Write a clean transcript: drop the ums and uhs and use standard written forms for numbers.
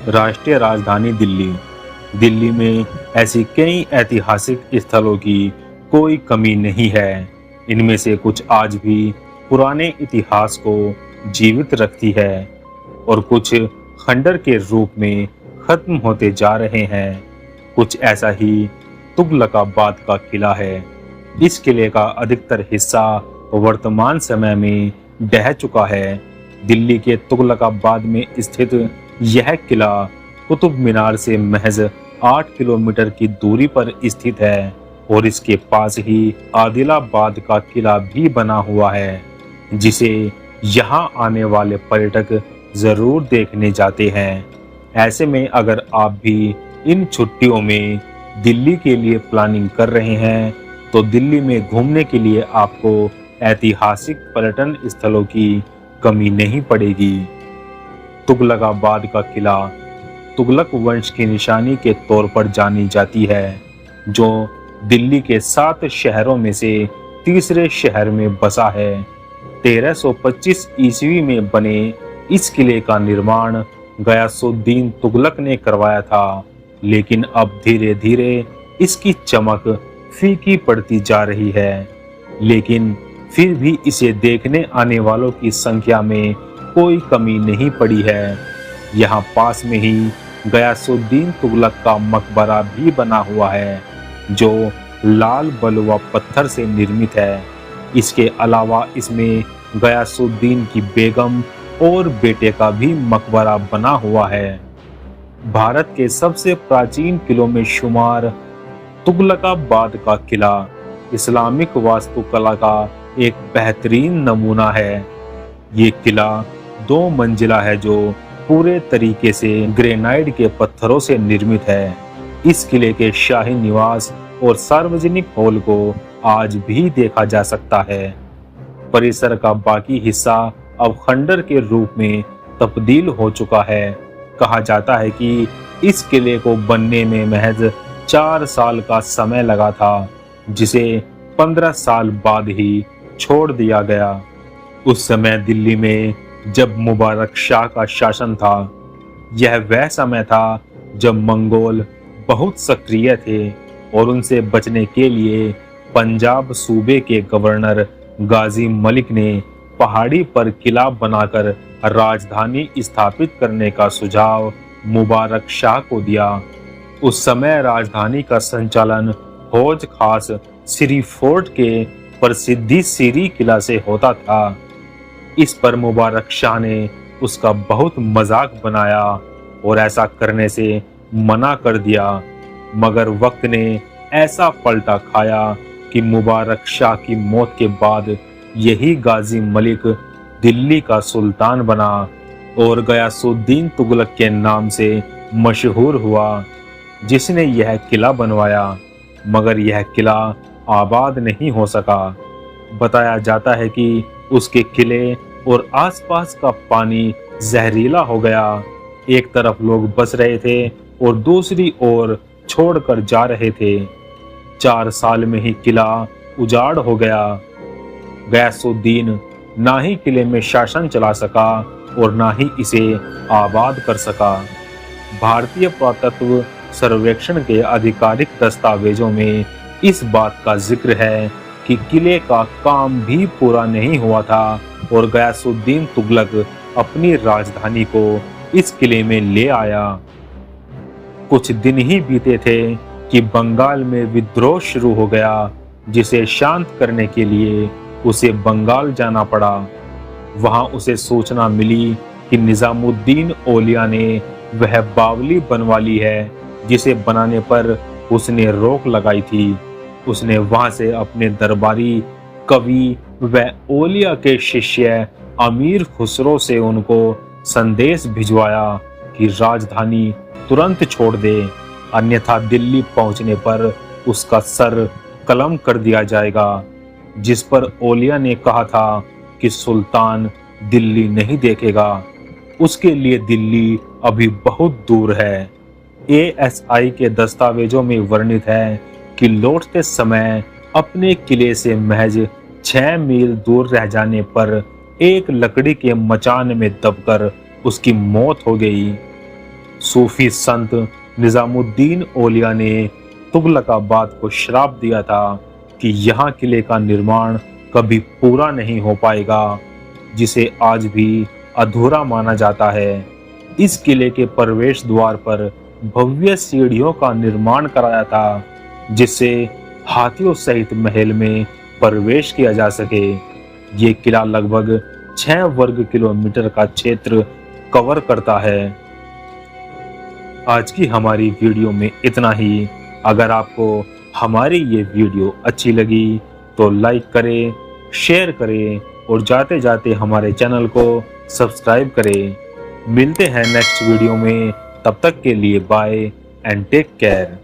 राष्ट्रीय राजधानी दिल्ली। दिल्ली में ऐसी कई ऐतिहासिक स्थलों की कोई कमी नहीं है। इनमें से कुछ आज भी पुराने इतिहास को जीवित रखती है और कुछ खंडर के रूप में खत्म होते जा रहे हैं। कुछ ऐसा ही तुगलकाबाद का किला है। इस किले का अधिकतर हिस्सा वर्तमान समय में ढह चुका है। दिल्ली के तुगलकाबाद में स्थित यह किला कुतुब मीनार से महज 8 किलोमीटर की दूरी पर स्थित है और इसके पास ही आदिलाबाद का किला भी बना हुआ है, जिसे यहाँ आने वाले पर्यटक जरूर देखने जाते हैं। ऐसे में अगर आप भी इन छुट्टियों में दिल्ली के लिए प्लानिंग कर रहे हैं तो दिल्ली में घूमने के लिए आपको ऐतिहासिक पर्यटन स्थलों की कमी नहीं पड़ेगी। तुगलकाबाद का किला तुगलक वंश की निशानी के तौर पर जानी जाती है, जो दिल्ली के 7 शहरों में से तीसरे शहर में बसा है। 1325 ईस्वी में बने इस किले का निर्माण गयासुद्दीन तुगलक ने करवाया था, लेकिन अब धीरे धीरे इसकी चमक फीकी पड़ती जा रही है। लेकिन फिर भी इसे देखने आने वालों की संख्या में कोई कमी नहीं पड़ी है। यहाँ पास में ही गयासुद्दीन तुगलक का मकबरा भी बना हुआ है, जो लाल बलुआ पत्थर से निर्मित है। इसके अलावा इसमें गयासुद्दीन की बेगम और बेटे का भी मकबरा बना हुआ है। भारत के सबसे प्राचीन किलों में शुमार तुगलकाबाद का किला इस्लामिक वास्तुकला का एक बेहतरीन नमूना है। ये किला 2 मंजिला है, जो पूरे तरीके से ग्रेनाइट के पत्थरों से निर्मित है। इस किले के शाही निवास और सार्वजनिक हॉल को आज भी देखा जा सकता है। परिसर का बाकी हिस्सा अब खंडर के रूप में तब्दील हो चुका है। कहा जाता है कि इस किले को बनने में महज 4 साल का समय लगा था, जिसे 15 साल बाद ही छोड़ दिया गया। उस समय दिल्ली में जब मुबारक शाह का शासन था। यह वह समय था जब मंगोल बहुत सक्रिय थे और उनसे बचने के लिए पंजाब सूबे के गवर्नर गाजी मलिक ने पहाड़ी पर किला बनाकर राजधानी स्थापित करने का सुझाव मुबारक शाह को दिया। उस समय राजधानी का संचालन हौज खास श्री फोर्ट के प्रसिद्धि सीरी किला से होता था। इस पर मुबारक शाह ने उसका बहुत मजाक बनाया और ऐसा करने से मना कर दिया, मगर वक्त ने ऐसा पलटा खाया कि मुबारक शाह की मौत के बाद यही गाजी मलिक दिल्ली का सुल्तान बना और गयासुद्दीन तुगलक के नाम से मशहूर हुआ, जिसने यह किला बनवाया। मगर यह किला आबाद नहीं हो सका। बताया जाता है कि उसके किले और आसपास का पानी जहरीला हो गया। एक तरफ लोग बस रहे थे और दूसरी ओर छोड़कर जा रहे थे। 4 साल में ही किला उजाड़ हो गया। गयासुद्दीन ना ही किले में शासन चला सका और ना ही इसे आबाद कर सका। भारतीय पुरातत्व सर्वेक्षण के आधिकारिक दस्तावेजों में इस बात का जिक्र है कि किले का काम भी पूरा नहीं हुआ था और गयासुद्दीन तुगलक अपनी राजधानी को इस किले में ले आया। कुछ दिन ही बीते थे कि बंगाल में विद्रोह शुरू हो गया, जिसे शांत करने के लिए उसे बंगाल जाना पड़ा। वहां उसे सूचना मिली कि निजामुद्दीन औलिया ने वह बावली बनवा ली है जिसे बनाने पर उसने रोक लगाई थी। उसने वहां से अपने दरबारी कवि व औलिया के शिष्य अमीर खुसरो से उनको संदेश भिजवाया कि राजधानी तुरंत छोड़ दे, अन्यथा दिल्ली पहुंचने पर उसका सर कलम कर दिया जाएगा। जिस पर औलिया ने कहा था कि सुल्तान दिल्ली नहीं देखेगा, उसके लिए दिल्ली अभी बहुत दूर है। ASI के दस्तावेजों में वर्णित है कि लौटते समय अपने किले से महज 6 मील दूर रह जाने पर एक लकड़ी के मचान में दबकर उसकी मौत हो गई। सूफी संत निजामुद्दीन औलिया ने तुगलकाबाद को श्राप दिया था कि यहाँ किले का निर्माण कभी पूरा नहीं हो पाएगा, जिसे आज भी अधूरा माना जाता है। इस किले के प्रवेश द्वार पर भव्य सीढ़ियों का निर्माण कराया था, जिससे हाथियों सहित महल में प्रवेश किया जा सके। ये किला लगभग 6 वर्ग किलोमीटर का क्षेत्र कवर करता है। आज की हमारी वीडियो में इतना ही। अगर आपको हमारी ये वीडियो अच्छी लगी तो लाइक करें, शेयर करें और जाते जाते हमारे चैनल को सब्सक्राइब करें। मिलते हैं नेक्स्ट वीडियो में, तब तक के लिए बाय एंड टेक केयर।